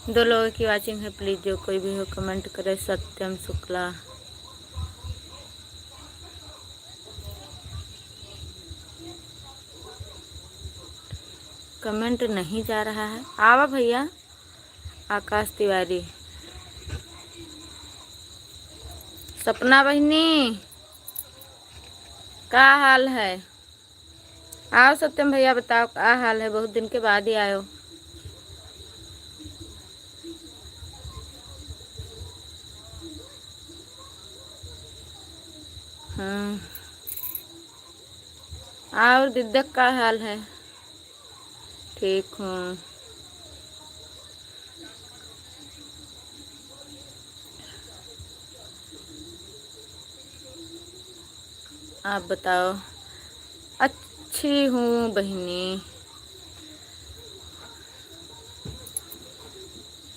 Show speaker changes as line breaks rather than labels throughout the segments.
दो लोगों की वाचिंग है, प्लीज जो कोई भी हो कमेंट करे। सत्यम शुक्ला, कमेंट नहीं जा रहा है। आवा भैया। आकाश तिवारी, सपना बहनी का हाल है? आओ सत्यम भैया, बताओ क्या हाल है? बहुत दिन के बाद ही आयो। हाँ, और दिद्दक का हाल है? ठीक हूँ। आप बताओ। अच्छी हूँ बहनी,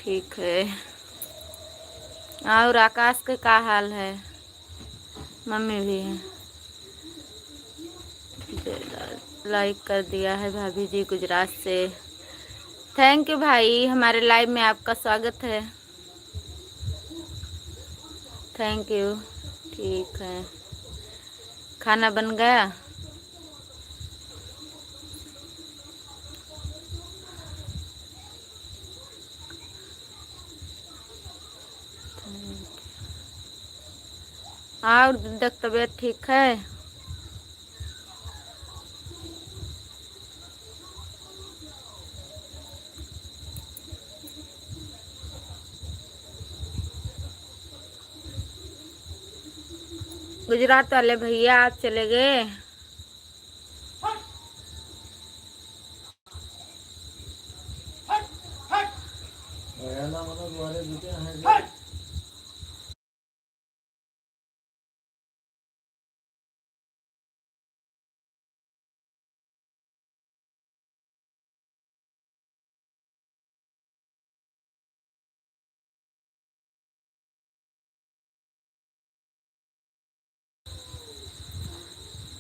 ठीक है। और आकाश के क्या हाल है? मम्मी भी है। लाइक कर दिया है भाभी जी गुजरात से। थैंक यू भाई, हमारे लाइव में आपका स्वागत है। Thank you. ठीक है, खाना बन गया? और तक तबीयत ठीक है? गुजरात वाले भैया आप चले गए?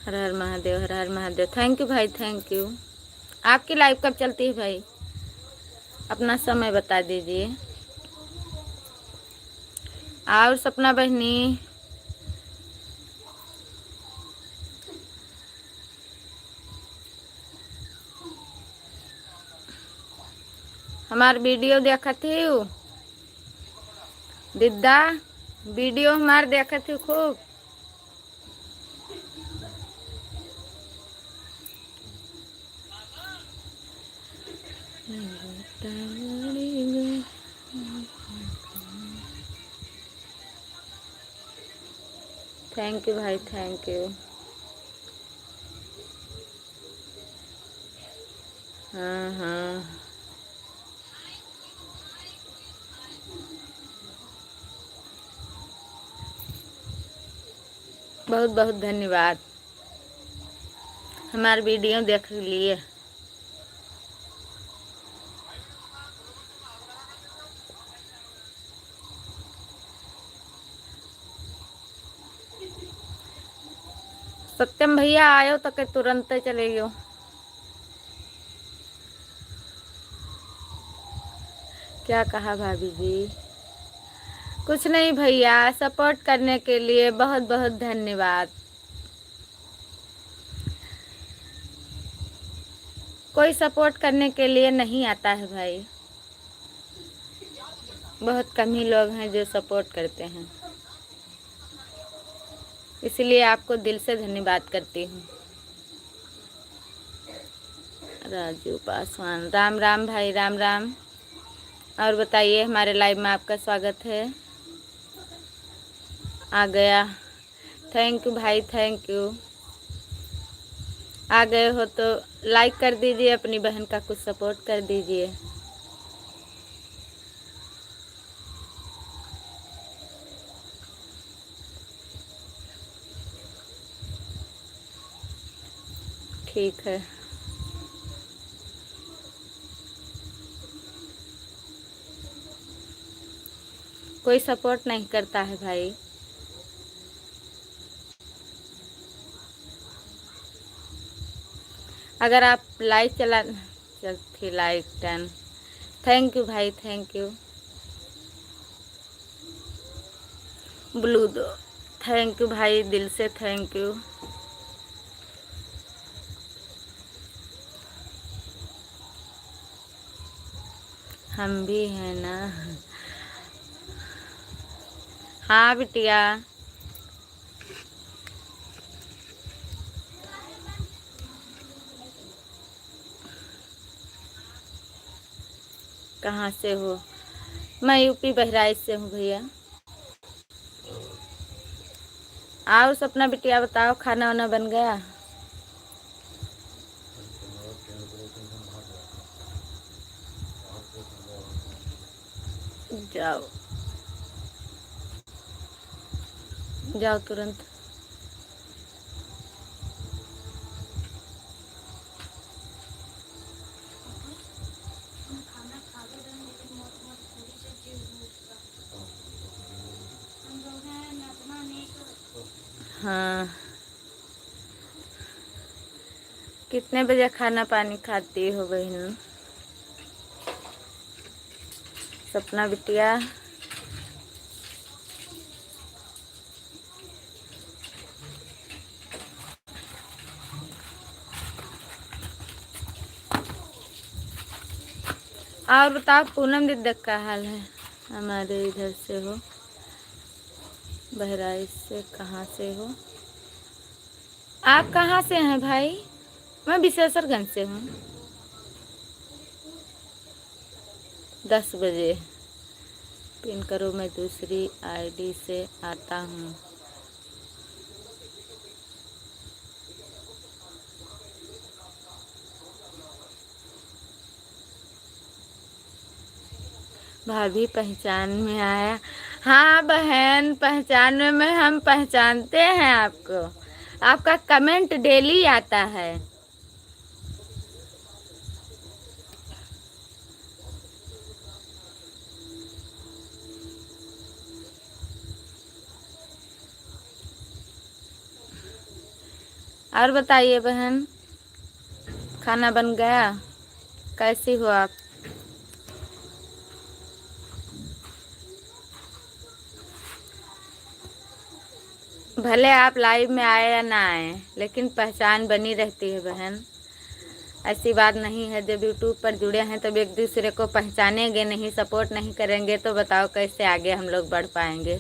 हर हर महादेव, हर हर महादेव। थैंक यू भाई, थैंक यू। आपकी लाइव कब चलती है भाई? अपना समय बता दीजिए। और सपना बहनी, हमार वीडियो देखा थी दिद्दा? वीडियो हमार देखा थी खूब। थैंक यू भाई, थैंक यू। हाँ हाँ, बहुत बहुत धन्यवाद हमारे वीडियो देख लिए। सत्यम भैया आयो तो के तुरंत चले गयो। क्या कहा भाभी जी? कुछ नहीं भैया, सपोर्ट करने के लिए बहुत बहुत धन्यवाद। कोई सपोर्ट करने के लिए नहीं आता है भाई, बहुत कम ही लोग हैं जो सपोर्ट करते हैं, इसलिए आपको दिल से धन्यवाद करती हूँ। राजू पासवान, राम राम भाई, राम राम। और बताइए, हमारे लाइव में आपका स्वागत है। आ गया, थैंक यू भाई, थैंक यू। आ गए हो तो लाइक कर दीजिए, अपनी बहन का कुछ सपोर्ट कर दीजिए। ठीक है, कोई सपोर्ट नहीं करता है भाई। अगर आप लाइव चला चलती लाइक 10 थैंक यू भाई, थैंक यू। ब्लू दो, थैंक यू भाई, दिल से थैंक यू। हम भी हैं ना। हाँ बिटिया, कहाँ से हो? मैं यूपी बहराइच से हूँ भैया। और सपना बिटिया बताओ, खाना वाना बन गया? जाओ जाओ तुरंत। हाँ, कितने बजे खाना पानी खाती हो बहन सपना बिटिया? और बताओ पूनम दीदी का हाल है? हमारे इधर से हो, बहराइच से। कहाँ से हो आप? कहाँ से हैं भाई? मैं विशेषरगंज से हूँ। 10 बजे पिन करो, मैं दूसरी आईडी से आता हूँ। भाभी पहचान में आया? हाँ बहन, पहचान में हम पहचानते हैं आपको। आपका कमेंट डेली आता है। और बताइए बहन, खाना बन गया? कैसी हो आप? भले आप लाइव में आए या ना आए, लेकिन पहचान बनी रहती है बहन। ऐसी बात नहीं है, जब यूट्यूब पर जुड़े हैं तब एक दूसरे को पहचानेंगे नहीं, सपोर्ट नहीं करेंगे तो बताओ कैसे आगे हम लोग बढ़ पाएंगे।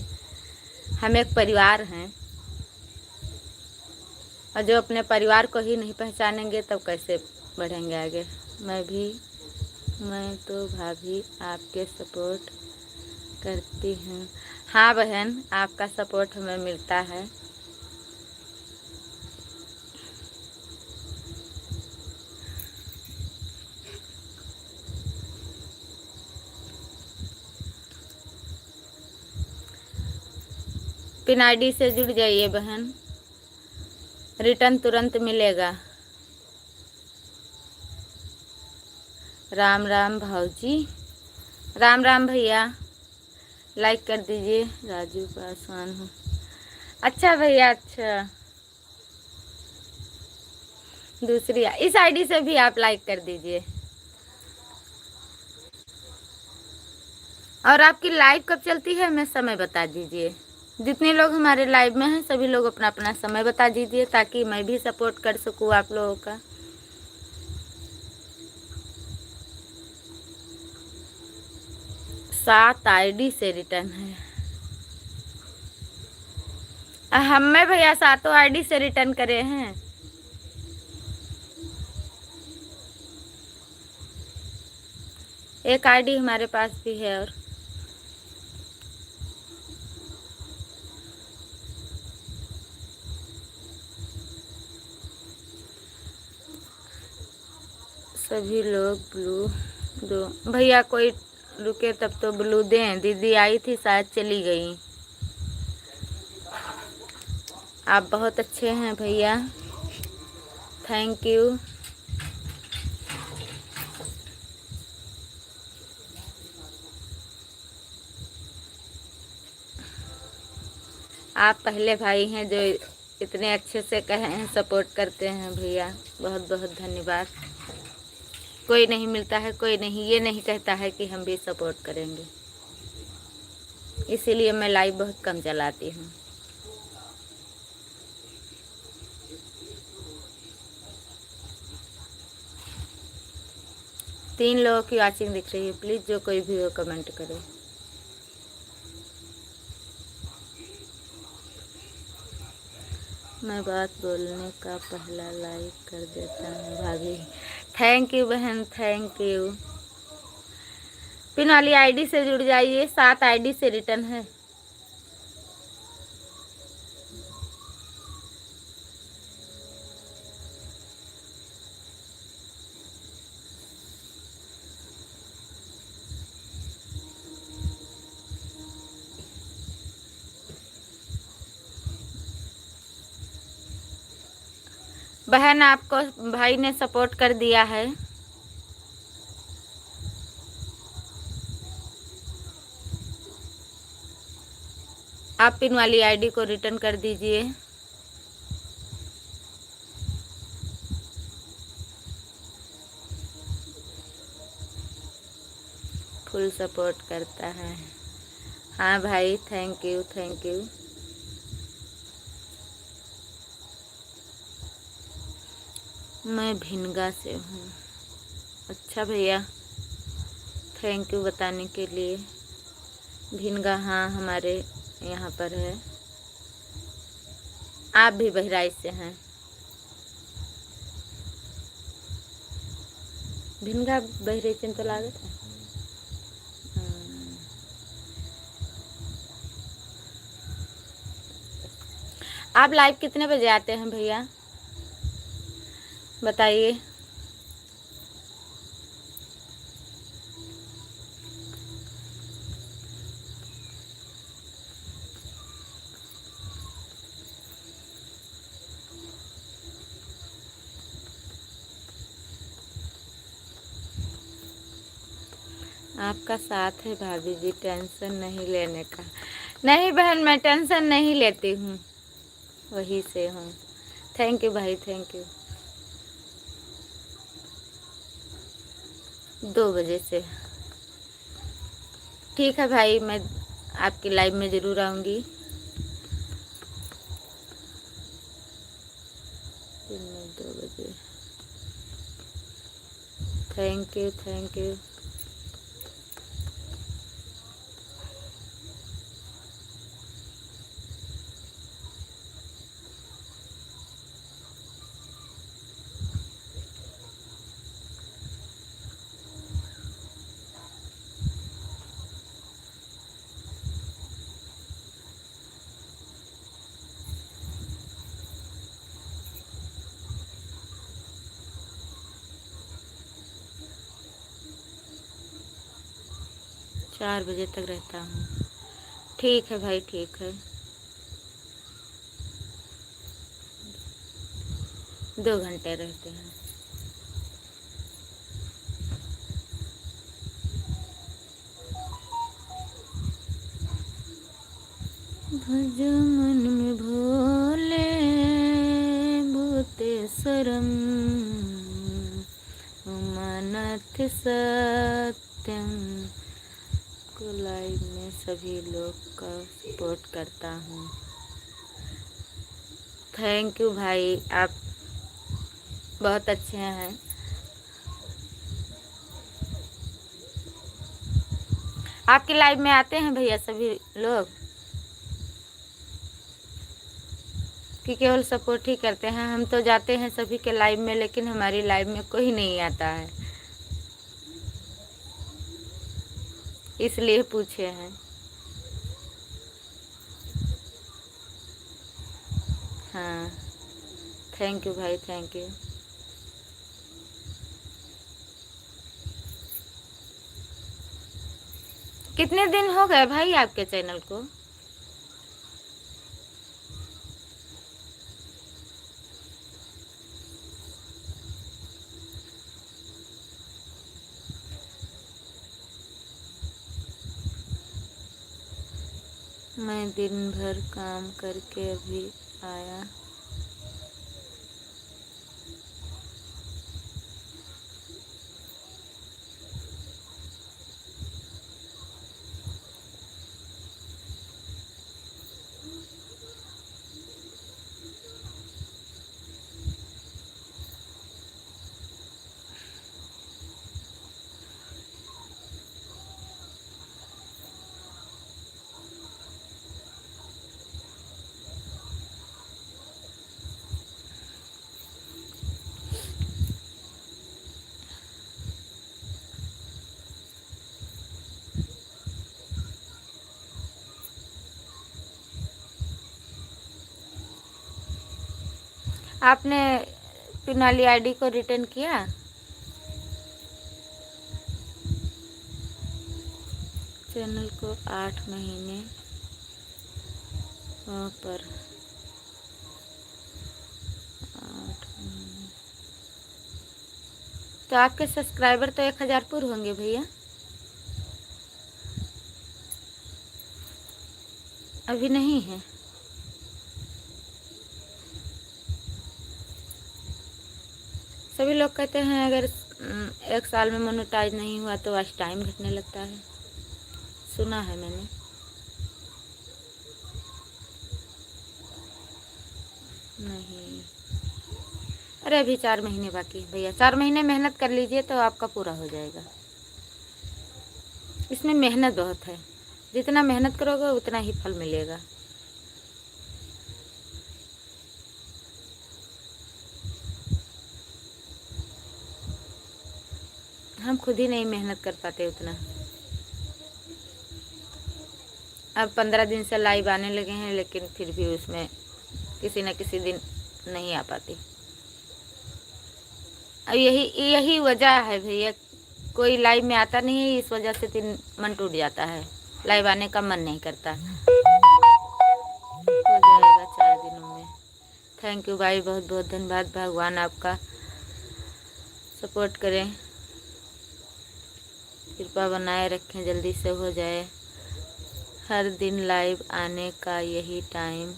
हम एक परिवार हैं, और जो अपने परिवार को ही नहीं पहचानेंगे तब कैसे बढ़ेंगे आगे। मैं तो भाभी आपके सपोर्ट करती हूँ। हाँ बहन, आपका सपोर्ट हमें मिलता है। पिन आईडी से जुड़ जाइए बहन, रिटर्न तुरंत मिलेगा। राम राम भाऊजी। राम राम भैया, लाइक कर दीजिए। राजू पासवान हूँ। अच्छा भैया, अच्छा। दूसरी इस आईडी से भी आप लाइक कर दीजिए। और आपकी लाइव कब चलती है हमें समय बता दीजिए। जितने लोग हमारे लाइव में हैं सभी लोग अपना अपना समय बता दीजिए, ताकि मैं भी सपोर्ट कर सकूँ आप लोगों का। सात आईडी से रिटर्न है। हमें भैया सातों आईडी से रिटर्न करे हैं। एक आईडी हमारे पास भी है। और सभी लोग ब्लू दो भैया। कोई रुके तब तो ब्लू दें। दीदी आई थी, शायद चली गई। आप बहुत अच्छे हैं भैया, थैंक यू। आप पहले भाई हैं जो इतने अच्छे से कहे हैं, सपोर्ट करते हैं भैया, बहुत बहुत धन्यवाद। कोई नहीं मिलता है, कोई नहीं, ये नहीं कहता है कि हम भी सपोर्ट करेंगे। इसीलिए मैं लाइव बहुत कम चलाती हूँ। तीन लोगों की वॉचिंग दिख रही है, प्लीज़ जो कोई भी हो कमेंट करे। मैं बात बोलने का पहला लाइक कर देता हूँ भाभी। थैंक यू बहन, थैंक यू। पिन वाली आईडी से जुड़ जाइए, 7 आईडी से रिटर्न है। बहन आपको भाई ने सपोर्ट कर दिया है। आप पिन वाली आईडी को रिटर्न कर दीजिए। फुल सपोर्ट करता है। हाँ भाई, थैंक यू, थैंक यू। मैं भिनगा से हूँ। अच्छा भैया, थैंक यू बताने के लिए। भिनगा हाँ हमारे यहाँ पर है। आप भी बहराइच से हैं। भिनगा बहराइच तो लागत है। आप लाइव कितने बजे आते हैं भैया, बताइए। आपका साथ है भाभी जी, टेंशन नहीं लेने का। नहीं बहन, मैं टेंशन नहीं लेती हूँ, वही से हूँ। थैंक यू भाई, थैंक यू। 2 बजे से। ठीक है भाई, मैं आपकी लाइव में ज़रूर आऊँगी। दिन में 2 बजे। Thank you, thank you. चार बजे तक रहता हूँ। ठीक है भाई, ठीक है। 2 घंटे रहते हैं। भज मन में भोले भूतेश्वरम उमानाथ सत्यम को लाइव में सभी लोग का सपोर्ट करता हूँ। थैंक यू भाई, आप बहुत अच्छे हैं। आपकी लाइव में आते हैं भैया सभी लोग कि केवल सपोर्ट ही करते हैं? हम तो जाते हैं सभी के लाइव में, लेकिन हमारी लाइव में कोई नहीं आता है, इसलिए पूछे हैं। हाँ, थैंक यू भाई, थैंक यू। कितने दिन हो गए भाई आपके चैनल को? मैं दिन भर काम करके अभी आया। आपने पिन वाली आईडी को रिटर्न किया? चैनल को 8 महीने पर 8 महीने। तो आपके सब्सक्राइबर तो 1000 पूरे होंगे भैया। अभी नहीं है। सभी लोग कहते हैं अगर 1 साल में मोनेटाइज नहीं हुआ तो आज टाइम घटने लगता है, सुना है मैंने। नहीं, अरे अभी 4 महीने बाकी है भैया। 4 महीने मेहनत कर लीजिए तो आपका पूरा हो जाएगा। इसमें मेहनत बहुत है, जितना मेहनत करोगे उतना ही फल मिलेगा। हम खुद ही नहीं मेहनत कर पाते उतना। अब 15 दिन से लाइव आने लगे हैं, लेकिन फिर भी उसमें किसी न किसी दिन नहीं आ पाती। अब यही वजह है भैया, कोई लाइव में आता नहीं है, इस वजह से दिन मन टूट जाता है, लाइव आने का मन नहीं करता। हो जाएगा 4 दिनों में। थैंक यू भाई, बहुत बहुत धन्यवाद। भगवान आपका सपोर्ट करें, कृपा बनाए रखें, जल्दी से हो जाए। हर दिन लाइव आने का यही टाइम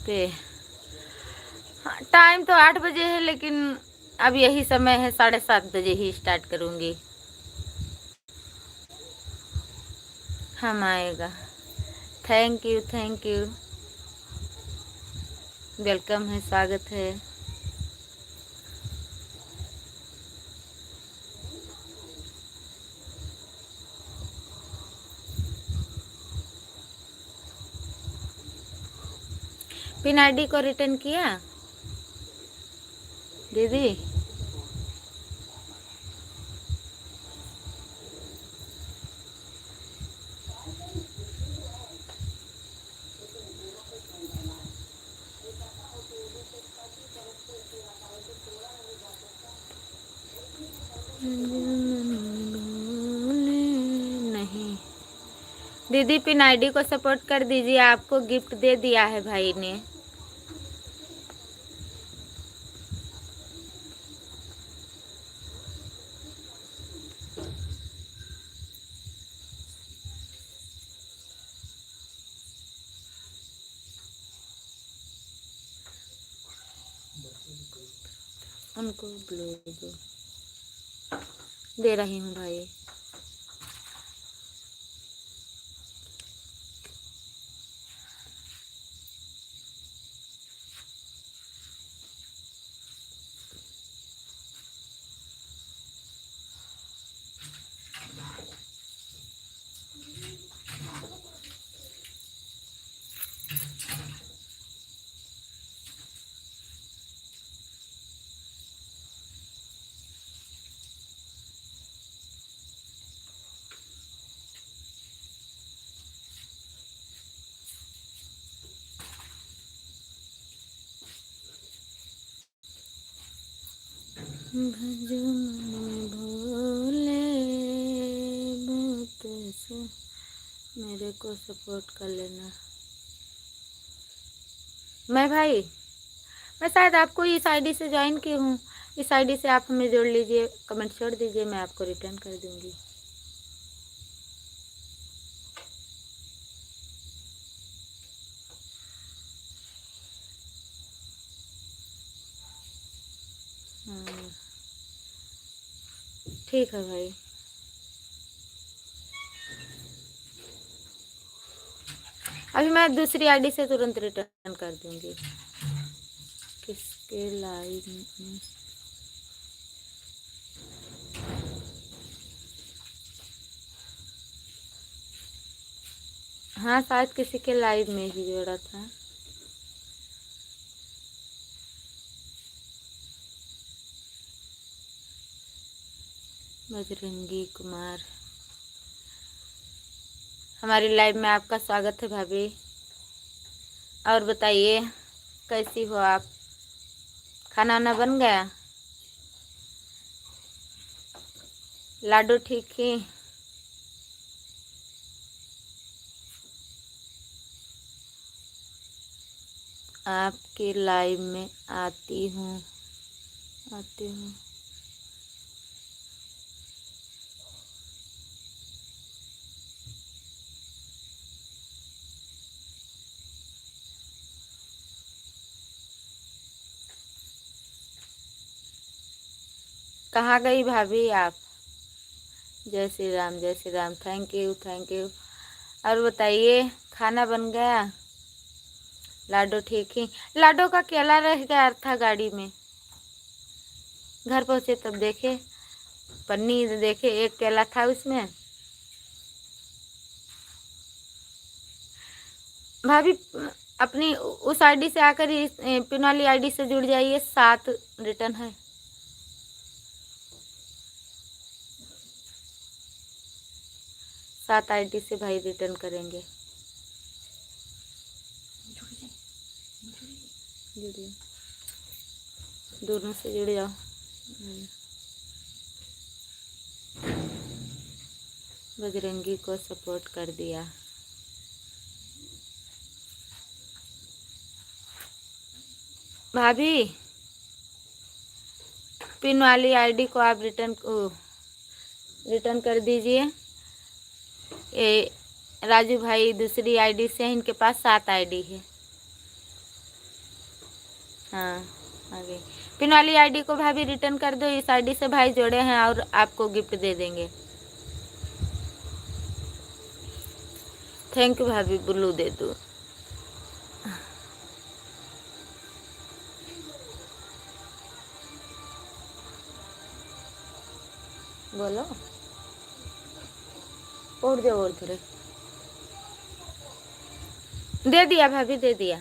पे। हाँ, टाइम तो 8 बजे है, लेकिन अब यही समय है, 7:30 बजे ही स्टार्ट करूँगी। हम आएगा। Thank you, thank you. Welcome है, स्वागत है। पिन आईडी को रिटर्न किया दीदी? नहीं दीदी, पिन आईडी को सपोर्ट कर दीजिए, आपको गिफ्ट दे दिया है भाई ने। उनको ब्लू दे रही हूँ भाई। भजो मन भोले बहुत से, मेरे को सपोर्ट कर लेना। मैं भाई, मैं शायद आपको इस आईडी से ज्वाइन की हूँ। इस आईडी से आप हमें जोड़ लीजिए, कमेंट छोड़ दीजिए, मैं आपको रिटर्न कर दूँगी। ठीक है भाई। अभी मैं दूसरी आईडी से तुरंत रिटर्न कर दूँगी। किसके लाइव में? हाँ, शायद किसी के लाइव में ही जोड़ा था। बजरंगी कुमार, हमारी लाइव में आपका स्वागत है भाभी। और बताइए, कैसी हो आप? खाना वाना बन गया? लाडू ठीक ही? आपके लाइव में आती हूँ। कहाँ गई भाभी आप? जय श्री राम, जय Shri Ram. Thank you, thank you. और बताइए, खाना बन गया? लाडो ठीक ही? लाडो का केला रह गया था गाड़ी में। घर पहुँचे तब देखे पन्नी, देखे एक केला था उसमें। भाभी अपनी उस आईडी से आकर पिन वाली आईडी से जुड़ जाइए, 7 रिटर्न है। सात आईडी से भाई रिटर्न करेंगे। जुड़िए, दोनों से जुड़ जाओ। बजरंगी को सपोर्ट कर दिया। भाभी पिन वाली आईडी को आप रिटर्न कर दीजिए। ये राजू भाई दूसरी आईडी से, इनके पास 7 आईडी है। हाँ, आगे पिन वाली आईडी को भाभी रिटर्न कर दो। इस आईडी से भाई जोड़े हैं और आपको गिफ्ट दे देंगे। थैंक यू भाभी, ब्लू दे दो। बोलो, उड़ जाओ और थोड़े। दे दिया भाभी, दे दिया।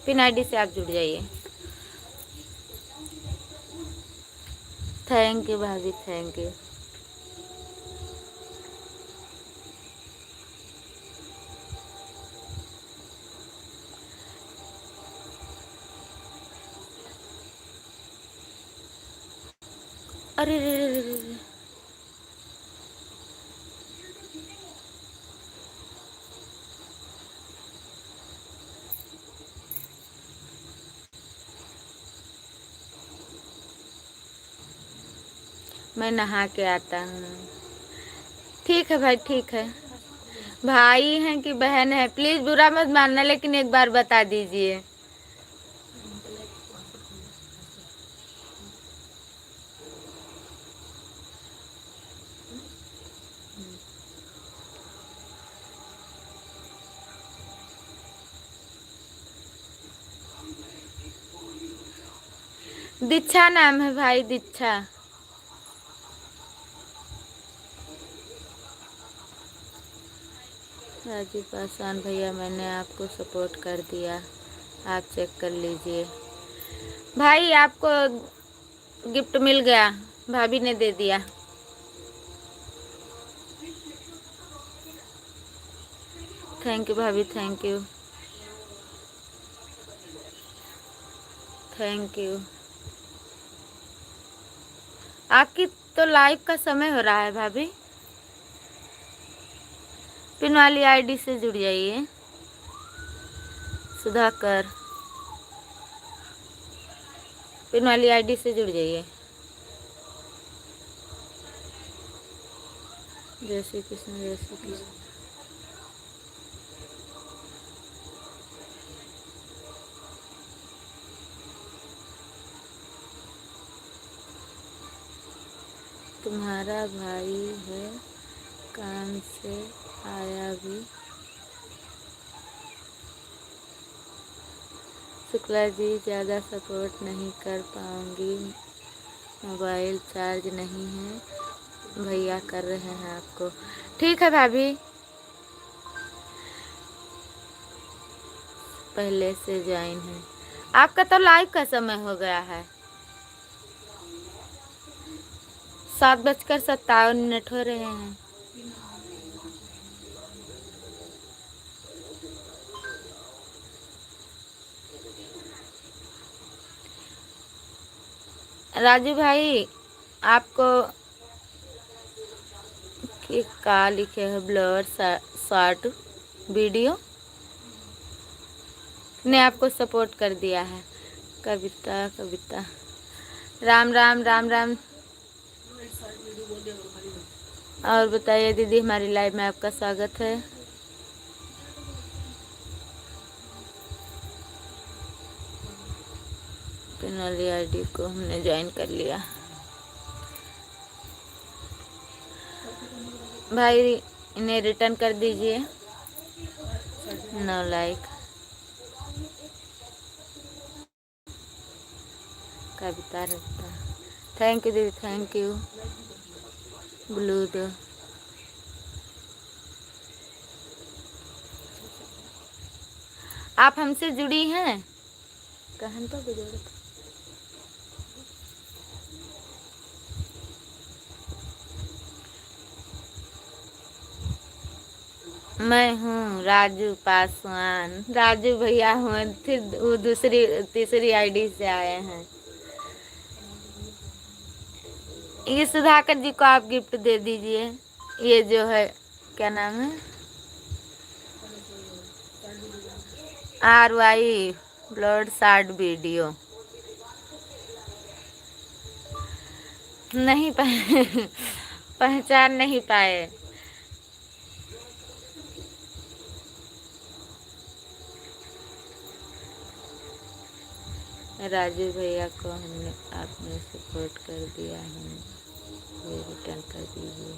पिन आईडी से आप जुड़ जाइए। थैंक यू भाभी, थैंक यू। अरे रे रे रे रे। मैं नहा के आता हूँ। ठीक है भाई, ठीक है। भाई हैं कि बहन है, प्लीज बुरा मत मानना, लेकिन एक बार बता दीजिए। दीक्षा नाम है भाई, दीक्षा। राजू पासवान भैया, मैंने आपको सपोर्ट कर दिया, आप चेक कर लीजिए। भाई आपको गिफ्ट मिल गया, भाभी ने दे दिया। थैंक यू भाभी, थैंक यू, थैंक यू। आपकी तो लाइव का समय हो रहा है भाभी। पिन वाली आईडी से जुड़ जाइए। सुधाकर, पिन वाली आईडी से जुड़ जाइए। जय श्री कृष्ण, जय श्री कृष्ण। तुम्हारा भाई है, काम से आया भी। शुक्ला जी, ज़्यादा सपोर्ट नहीं कर पाऊँगी, मोबाइल चार्ज नहीं है। भैया कर रहे हैं आपको। ठीक है भाभी, पहले से ज्वाइन है। आपका तो लाइव का समय हो गया है। 7:57 हो रहे हैं। राजू भाई आपको क्या लिखे है, ब्लर शॉर्ट वीडियो ने आपको सपोर्ट कर दिया है। कविता कविता राम राम राम राम। और बताइए दीदी, हमारी लाइव में आपका स्वागत है। वाली आईडी को हमने ज्वाइन कर लिया। भाई इन्हें रिटर्न कर दीजिए। 9 लाइक। कविता रखता, थैंक यू दीदी, थैंक यू। ब्लू दो आप हमसे जुड़ी हैं कहन तो गुजरत। मैं हूँ राजू पासवान। राजू भैया हूँ, फिर वो दूसरी तीसरी आईडी से आए हैं। ये सुधाकर जी को आप गिफ्ट दे दीजिए। ये जो है क्या नाम है, RY ब्लड शॉर्ट वीडियो। नहीं पहचान नहीं पाए। राजू भैया को हमने आपने सपोर्ट कर दिया है, वो रिटर्न कर दीजिए।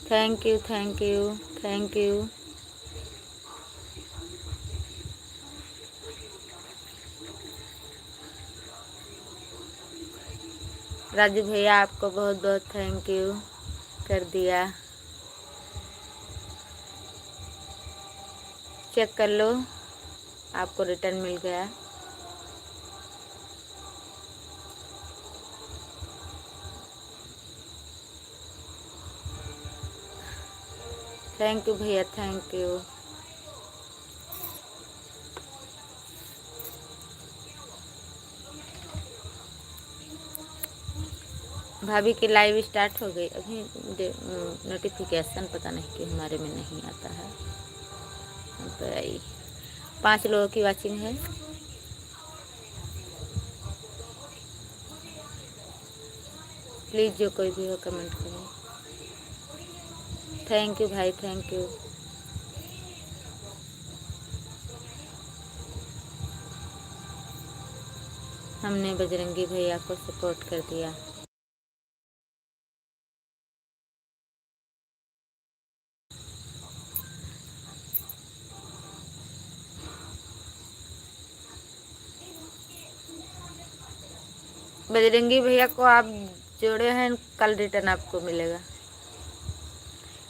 Thank you thank you thank you. Raju भैया आपको बहुत बहुत थैंक यू कर दिया। चेक कर लो, आपको रिटर्न मिल गया। थैंक यू भैया, थैंक यू। भाभी की लाइव स्टार्ट हो गई अभी। नोटिफिकेशन पता नहीं क्यों हमारे में नहीं आता है। तो आई 5 लोगों की वाचिंग है। प्लीज़ जो कोई भी हो कमेंट करें। थैंक यू भाई, थैंक यू। हमने बजरंगी भैया को सपोर्ट कर दिया। बजरंगी भैया को आप जोड़े हैं, कल रिटर्न आपको मिलेगा।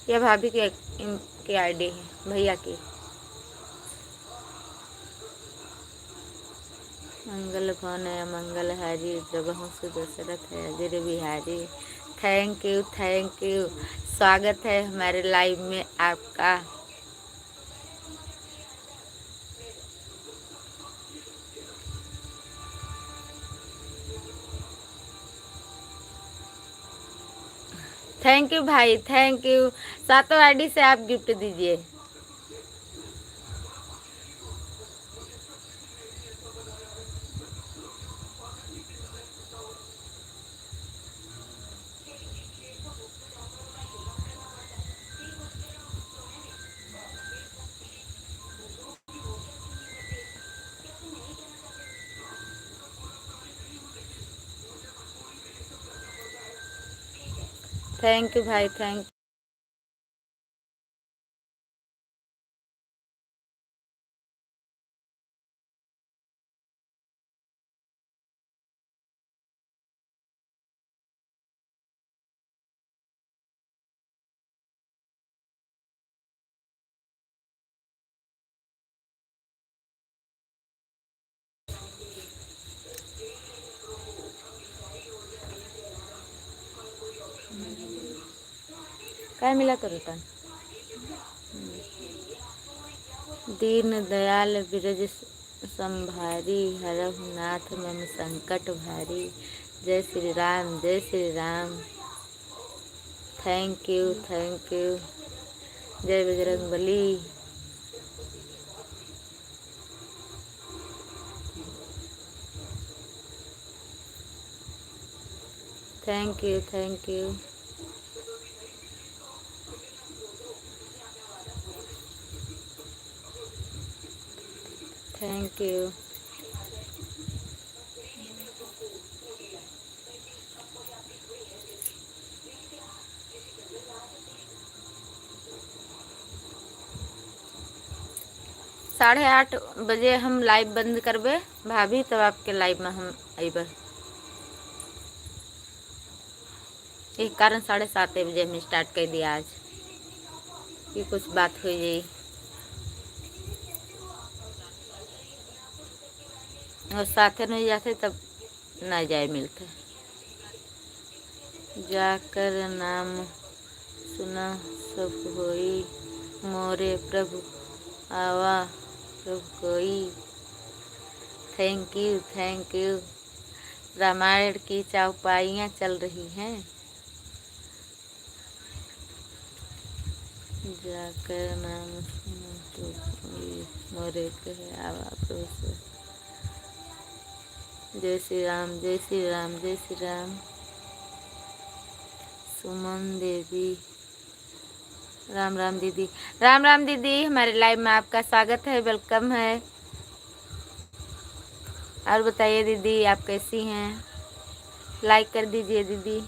यह भाभी की आईडी है, भैया की। मंगल भवन है, मंगल हारी जगहों से दशरथ है, Ajay Bihari. Thank you thank you. स्वागत है हमारे लाइव में आपका। थैंक यू भाई, थैंक यू। 7 आईडी से आप गिफ्ट दीजिए। थैंक यू भाई, थैंक क्या मिला तो रिटर्न। दीन दयाल बिरज संभारी, हरहु नाथ मम संकट भारी। जय श्री राम, जय Shri Ram. Thank you, thank you. जय Bajrangbali. Thank you, thank you. Thank you. साढ़े 8 बजे हम लाइव बंद करबे भाभी, तब आपके लाइव में हम अबे। एक कारण 7:30 बजे हम स्टार्ट कर दिया आज कि कुछ बात हो जाए और साथे नहीं जाते तब ना जाए मिलते। जाकर नाम सुना सब होई, मोरे प्रभु आवा प्रभु कोई। Thank you, thank you. Ramayana की चौपाइयाँ चल रही हैं। जाकर नाम सुना तो कोई, मोरे कहे आवा प्रभु। जय श्री राम, जय श्री राम, जय श्री राम। सुमन देवी, राम राम दीदी, राम राम दीदी। हमारे लाइव में आपका स्वागत है, वेलकम है। और बताइए दीदी, आप कैसी हैं? लाइक कर दीजिए दीदी।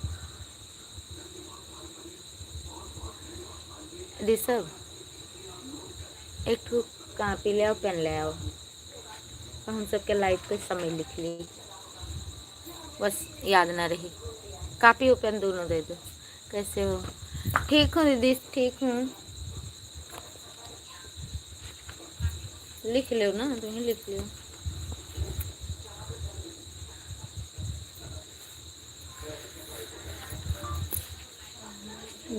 ऋषभ, एक ठो कापी ले आओ, पेन ले आओ और हम सबके लाइव पे समय लिख ली, बस याद ना रही। कापी और पेन दोनों दे दो। कैसे हो? ठीक हूँ दीदी, ठीक हूँ। लिख लो ना, तुम्हें लिख लो।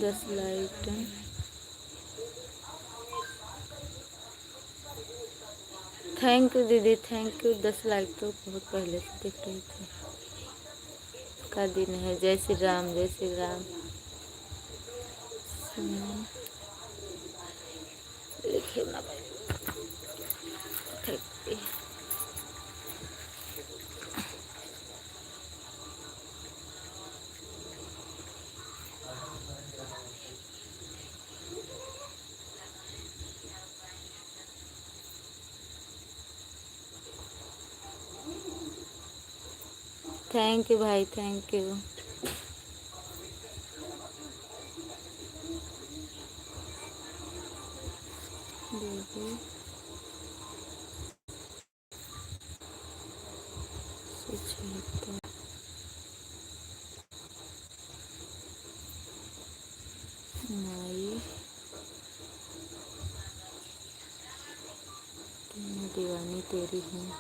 दस लाइट। थैंक यू दीदी, थैंक यू। 10 लाइक तो बहुत पहले से दिख रही थी। का दिन है? जय श्री राम, जय श्री राम। लिखे ना भाई। थैंक यू भाई, थैंक यू। दीदी माई दीवानी तेरी हूँ।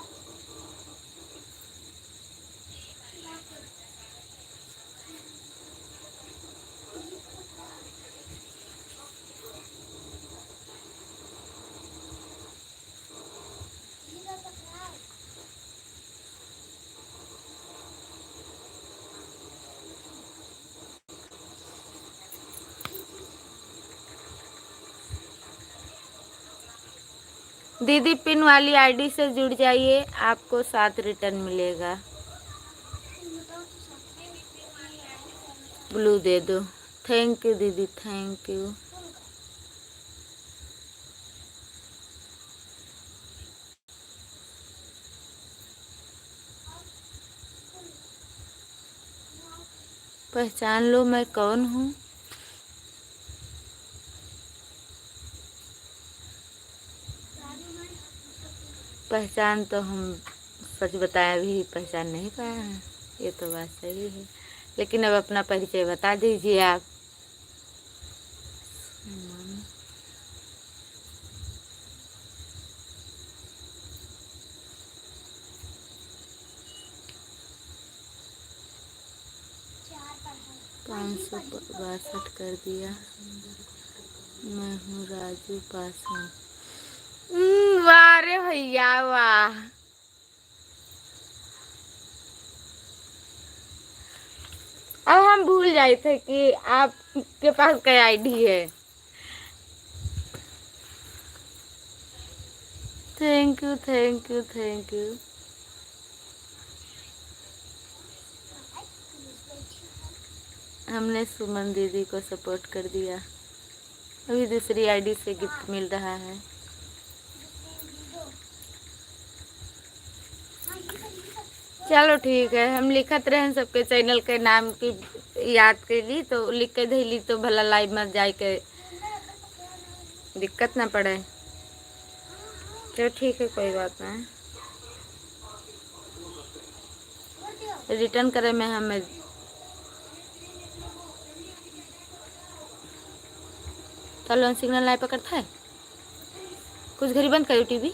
दीदी पिन वाली आईडी से जुड़ जाइए, आपको 7 रिटर्न मिलेगा। ब्लू दे दो। थैंक यू दीदी, थैंक यू। पहचान लो मैं कौन हूँ। पहचान तो हम सच बताया भी पहचान नहीं पाया है, ये तो बात सही है। लेकिन अब अपना परिचय बता दीजिए आप। 562 कर दिया। मैं हूँ राजू पासवान। वाह रे भैया वाह। अब हम भूल जाए थे कि आपके पास क्या आईडी है। Thank you thank you thank you. हमने सुमन दीदी को सपोर्ट कर दिया। अभी दूसरी आईडी से गिफ्ट मिल रहा है। चलो ठीक है, हम लिखत रहे सबके चैनल के नाम की याद के लिए, तो लिख के धैली तो भला लाइव में जाए के दिक्कत ना पड़े। चलो ठीक है, कोई बात नहीं। रिटर्न करे में हमें तो सिग्नल लाइव पकड़ता है। कुछ घड़ी बंद करो टीवी।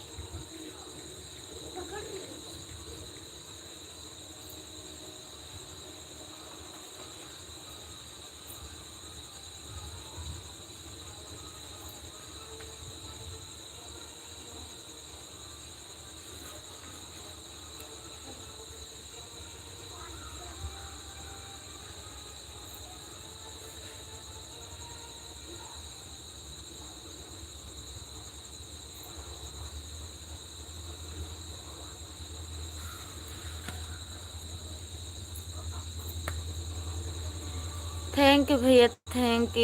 थैंक यू भैया, thank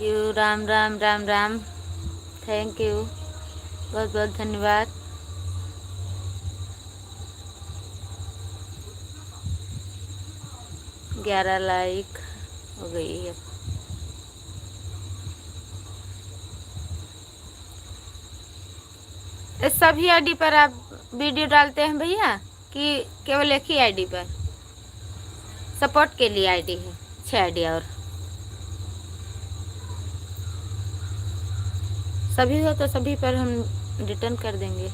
you. Ram Ram Ram Ram. Thank you, बहुत बहुत धन्यवाद। ग्यारह लाइक हो गई है। इस सभी आईडी पर आप वीडियो डालते हैं भैया कि केवल एक ही आईडी पर? सपोर्ट के लिए आईडी है, 6 आईडी और सभी हो तो सभी पर हम रिटर्न कर देंगे।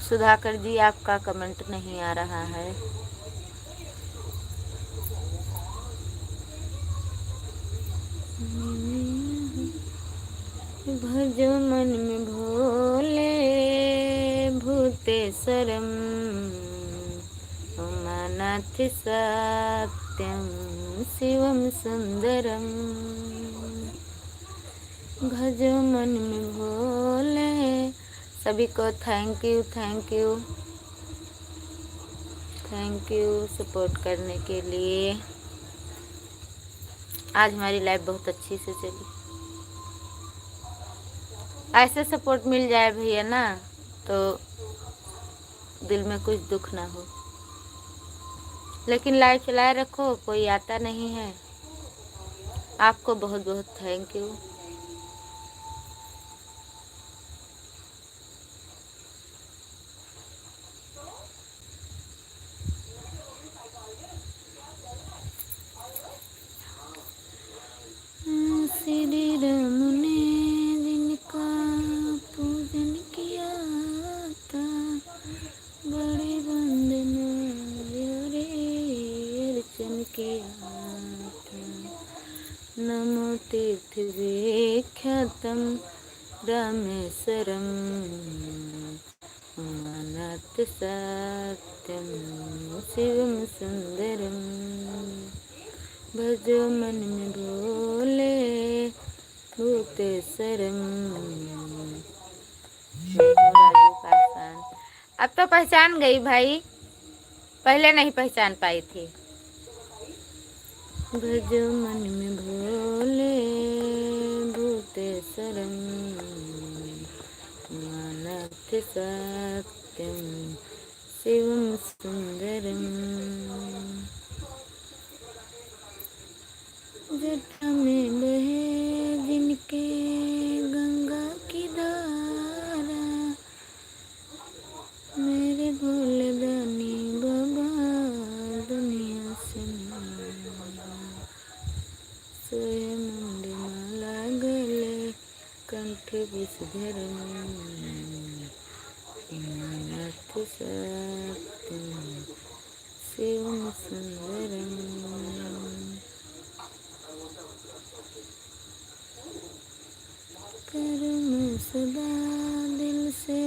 सुधाकर जी, आपका कमेंट नहीं आ रहा है। भजो मन में भोले भूतेश्वरम उमानाथ सत्यम शिवम सुंदरम। भजो मन में भोले। सभी को थैंक यू सपोर्ट करने के लिए। आज हमारी लाइफ बहुत अच्छी से चली। ऐसे सपोर्ट मिल जाए भैया ना तो दिल में कुछ दुख ना हो। लेकिन लाइव चलाए रखो, कोई आता नहीं है। आपको बहुत बहुत थैंक यू। श्री राम ने जिनका पूजन किया था, बड़े वंदना रे अर्चन किया था। नमो तीर्थ विख्यातम रामेश्वरम उमानाथ सत्यम शिवम सुंदरम। भजो मन में भोले भूतेश्वरम। राजू पासवान। अब तो पहचान गई भाई, पहले नहीं पहचान पाई थी। भजो मन में भोले भूतेश्वरम उमानाथ सत्यम शिवम सुंदरम। जटा में बहे जिनके गंगा की धारा, मेरे भोले दानी बाबा दुनिया से सोए मन धर्म नाथ सत्यम शिवम सुंदरम। कर्म सदा दिल से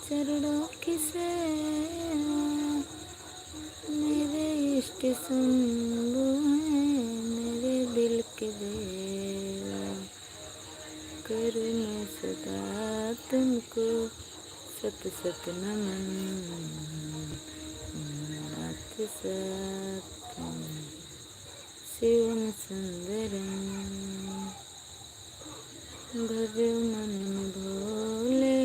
चरणों की सेवा, मेरे इष्ट शंभु हैं मेरे दिल के देवा। कर्म सदा तुमको सत सत नमन नाथ सत्यम शिवम सुंदरम। भज मन भोले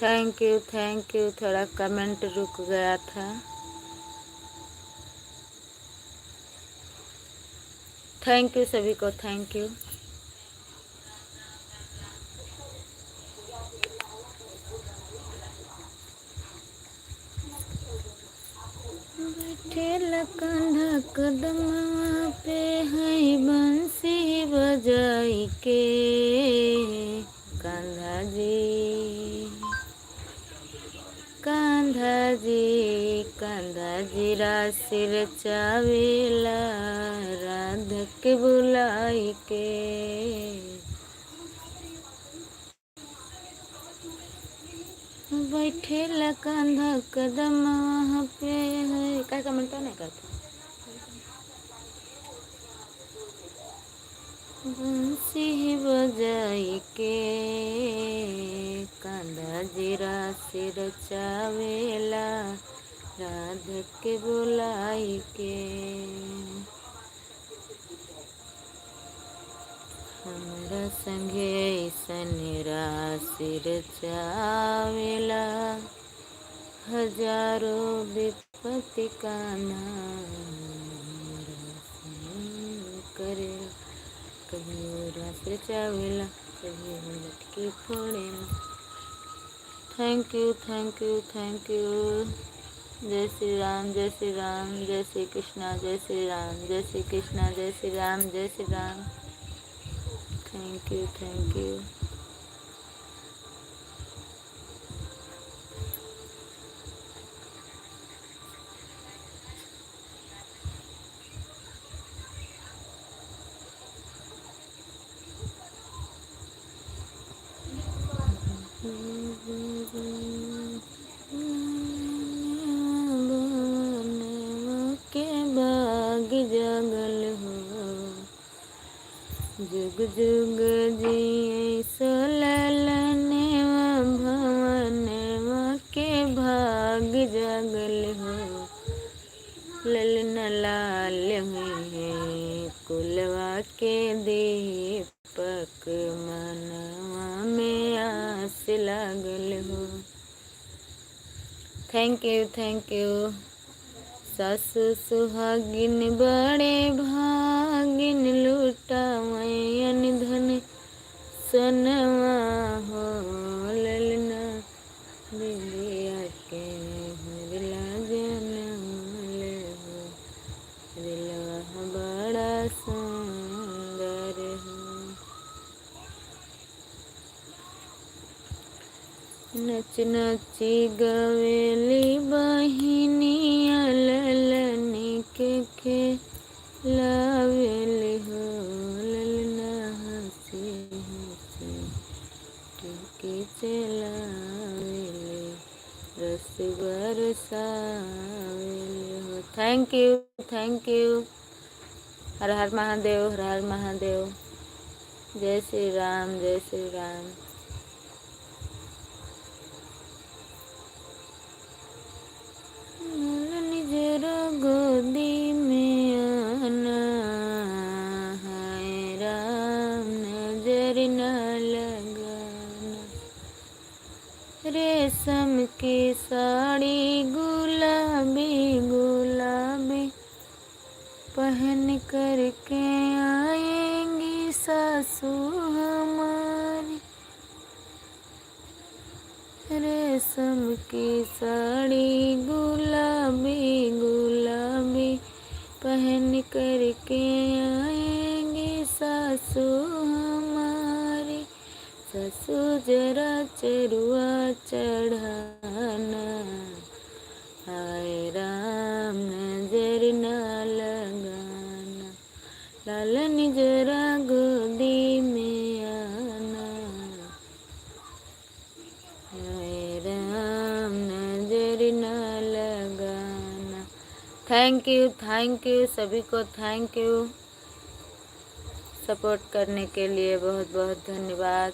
थैंक यू थोड़ा कमेंट रुक गया था। थैंक यू सभी को, थैंक यू। बैठे लकंधा कदम पे है बंसी बजाई के कान्हा जी रासिर चावेला राधा के बुलाई के। बैठे लकंधा कदम वहाँ पे है, क्या कमेंट नहीं करते। बंसी बजाई के कांधा जीरा सिर चावेला राधा के बुलाई के। हमरा संगे सनिरा सिर चावेला हजारों विपत्ति का नाम करे। कभी रासिर चावेला कभी लटकी फोड़ेला। Thank you. जय श्री राम जय श्री राम, जय श्री कृष्णा जय श्री राम, जय श्री कृष्णा जय श्री राम, जय श्री राम। Thank you. के बाग जगल हो जुग जुग जिए सोलने भवन के भाग जगल हो। ललना लाल हुई कुलवा के दीपक मनवा में आस लागल हो। Thank you. सासु सुहागिन बड़े भागिन लुटावयन धन सोनवा हो। ललना दिलिया के हरला जनमल हो। दिलवा बड़ा सुंदर हो। नच नची गवेली बहिनिया ललनी के खेलावेली हो। ललना हंसी हंसी टिकी चलावेली रस बरसावेली हो। Thank you. हर हर महादेव। जय श्री राम। निजर गोदी में आना रेशम की साड़ी गुलाबी गुलाबी पहन कर के आएंगी सासू हमारी। रेशम की साड़ी गुलाबी गुलाबी पहन कर के आएंगी सासू हमारी। सासू जरा चरुआ चढ़ाना, हाय राम नजर न लगाना। लालन जरा गोदी में आना, हाय राम नजर न लगाना। थैंक यू सभी को, थैंक यू सपोर्ट करने के लिए, बहुत बहुत धन्यवाद।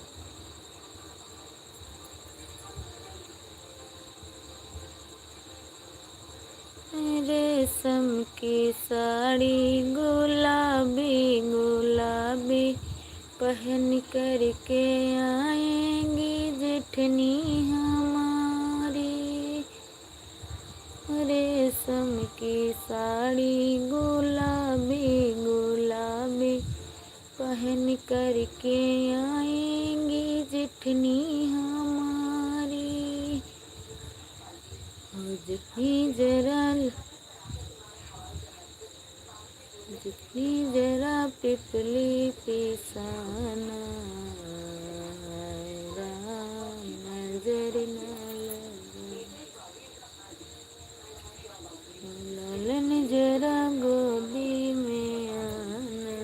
रेशम की साड़ी गुलाबी गुलाबी पहन कर के आएंगी जेठनी हमारी। रेशम की साड़ी गुलाबी गुलाबी पहन कर के आएंगी जेठनी हमारी। जितनी जरा पिपली पिसाना, राम नजर न लगा। लालन जरा गोदी में आना,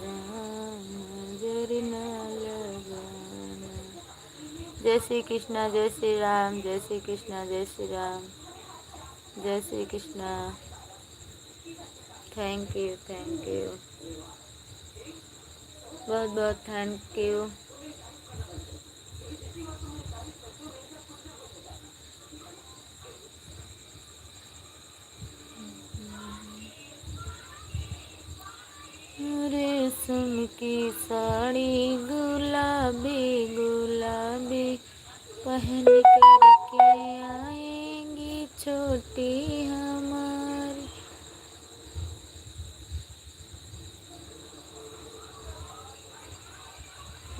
राम नजर न लगाना। जय श्री कृष्णा, जय श्री राम, जय श्री कृष्णा, जय श्री राम, जय श्री कृष्णा। थैंक यू बहुत बहुत थैंक यू। रेशम की साड़ी गुलाबी गुलाबी पहन कर के आएंगी छोटी हमारी।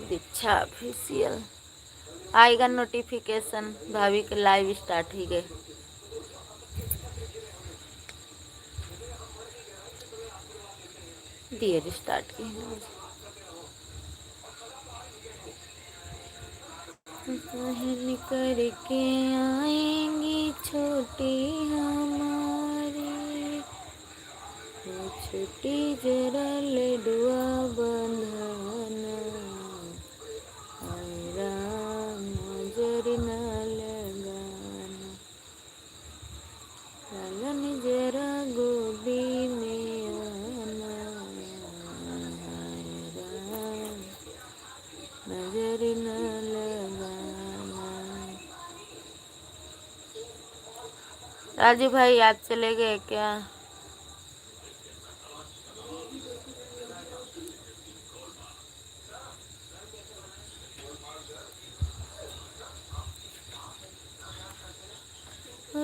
दीक्षा ऑफिशियल आएगा नोटिफिकेशन। भाभी के लाइव स्टार्ट ही गए। देर स्टार्ट की पहन कर के आएंगी छोटी हमारी। छोटी जरा लडुआ बंधाना, राम नजर न लगाना। लालन जरा गोदी में आना, राम नजर न लगाना। राजू भाई आप चले गए क्या?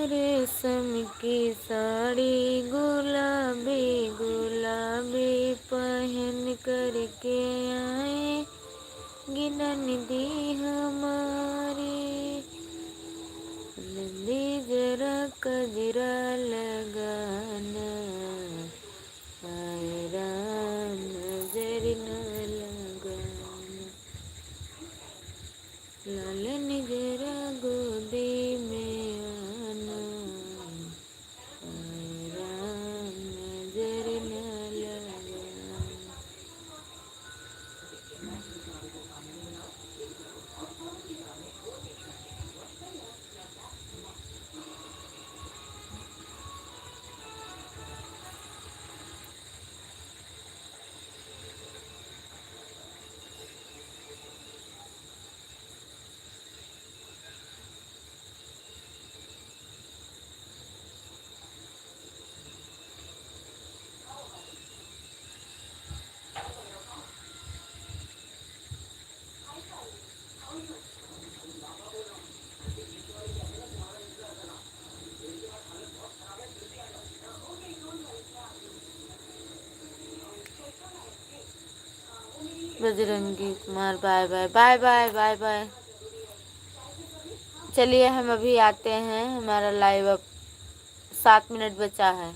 रेशम की साड़ी गुलाबी गुलाबी पहन कर के आएंगी नंदी हमारी। नंदी जरा कजरा लगाना, हाय राम नजर न लगाना। लालन जरा गोदी में आना, हाय राम नजर न लगाना। Bajrangi Kumar bye bye bye bye bye bye. चलिए हम अभी आते हैं, हमारा लाइव अब 7 मिनट बचा है।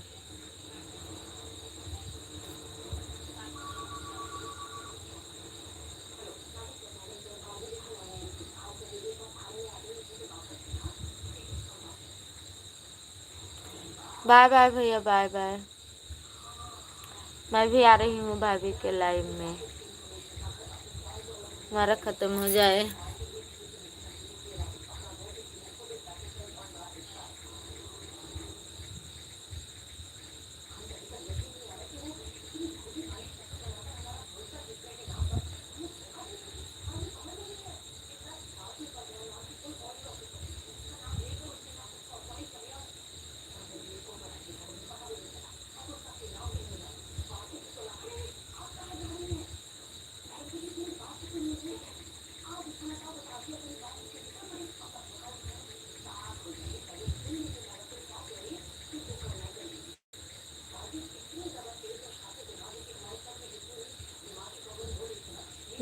बाय बाय भैया बाय बाय। मैं भी आ रही हूँ भाभी के लाइव में, हमारा खत्म हो जाए।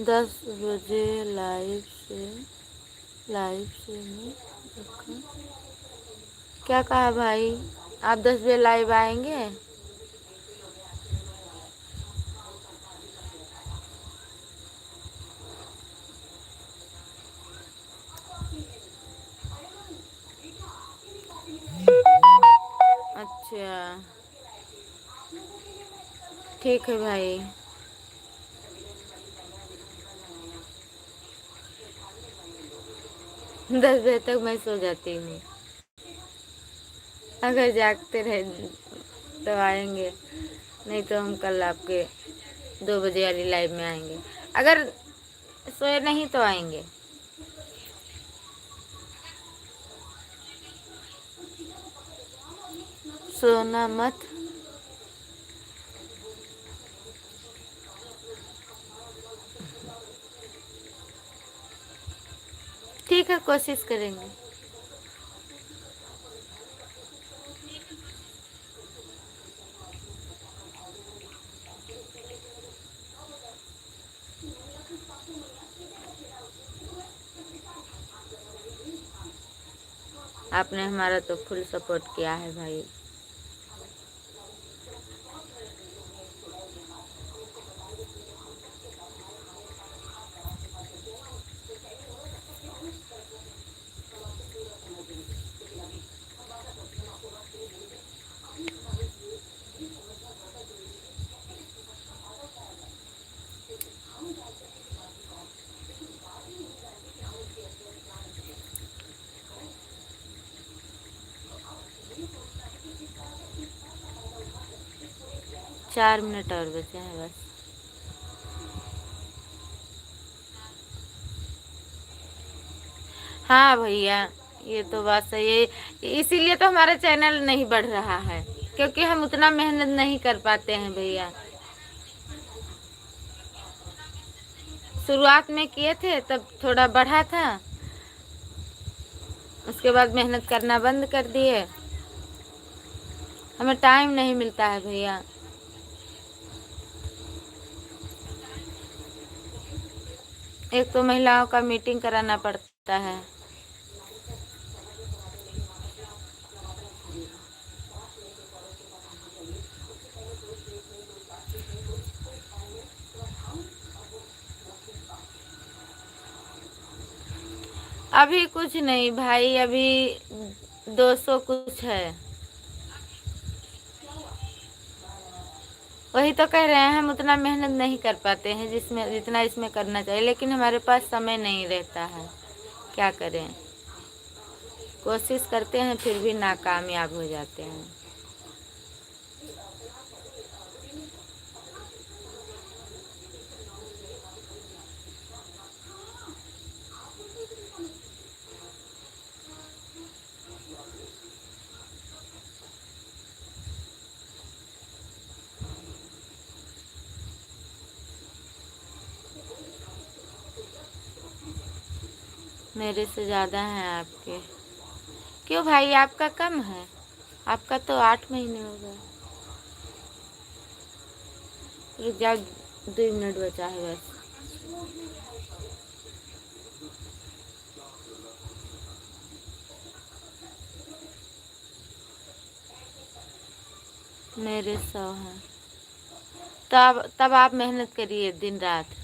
दस बजे लाइव से मैं रखूं। क्या कहा भाई, आप 10 बजे लाइव आएंगे? अच्छा ठीक है भाई। 10 बजे तक मैं सो जाती हूँ, अगर जागते रहे तो आएंगे, नहीं तो हम कल आपके 2 बजे वाली लाइव में आएंगे। अगर सोए नहीं तो आएंगे। सोना मत। ठीक है, कोशिश करेंगे। आपने हमारा तो फुल सपोर्ट किया है भाई। चार मिनट और बचे हैं बस। हाँ भैया, ये तो बात सही है, इसीलिए तो हमारा चैनल नहीं बढ़ रहा है, क्योंकि हम उतना मेहनत नहीं कर पाते हैं भैया। शुरुआत में किए थे तब थोड़ा बढ़ा था, उसके बाद मेहनत करना बंद कर दिए। हमें टाइम नहीं मिलता है भैया। एक तो महिलाओं का मीटिंग कराना पड़ता है। अभी कुछ नहीं भाई, अभी 200 कुछ है। वही तो कह रहे हैं, हम उतना मेहनत नहीं कर पाते हैं जिसमें जितना इसमें करना चाहिए, लेकिन हमारे पास समय नहीं रहता है, क्या करें। कोशिश करते हैं फिर भी नाकामयाब हो जाते हैं। मेरे से ज़्यादा हैं आपके। क्यों भाई, आपका कम है? आपका तो 8 महीने हो गए। रुक जाओ, 2 मिनट बचा है बस। मेरे 100 है। तब आप मेहनत करिए दिन रात।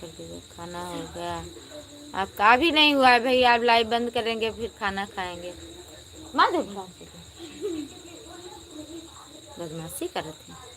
कर दीजिए, खाना हो गया आपका? अभी नहीं हुआ है भाई, आप लाइव बंद करेंगे फिर खाना खाएंगे। माँ देख बदमाशी कर रहे थे।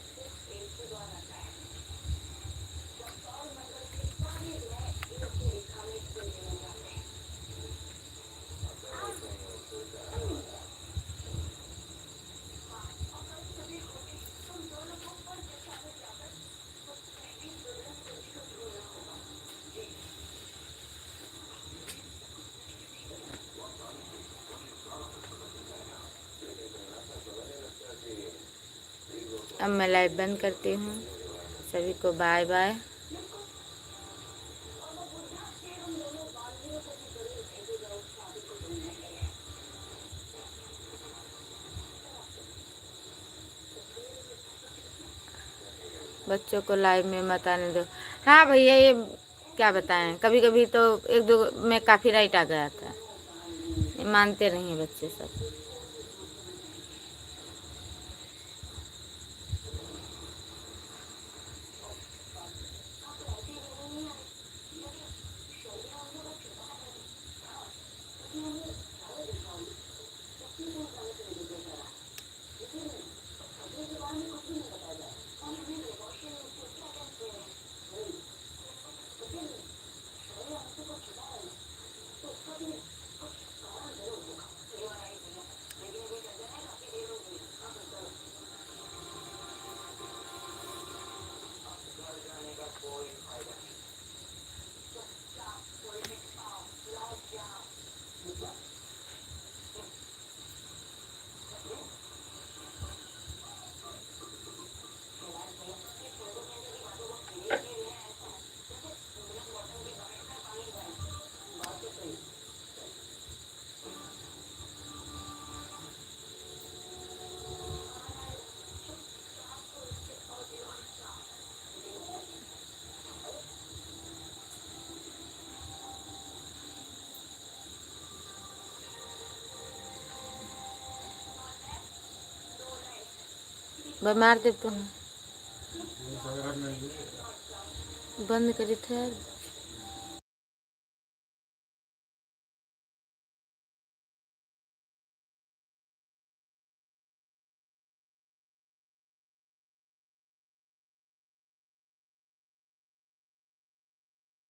अब मैं लाइव बंद करती हूँ। सभी को बाय बाय। बच्चों को लाइव में मत आने दो। हाँ भैया, ये क्या बताएं, कभी कभी तो 1-2 में काफ़ी राइट आ गया था। ये मानते नहीं बच्चे सब। मार दे तो बंद करी थे।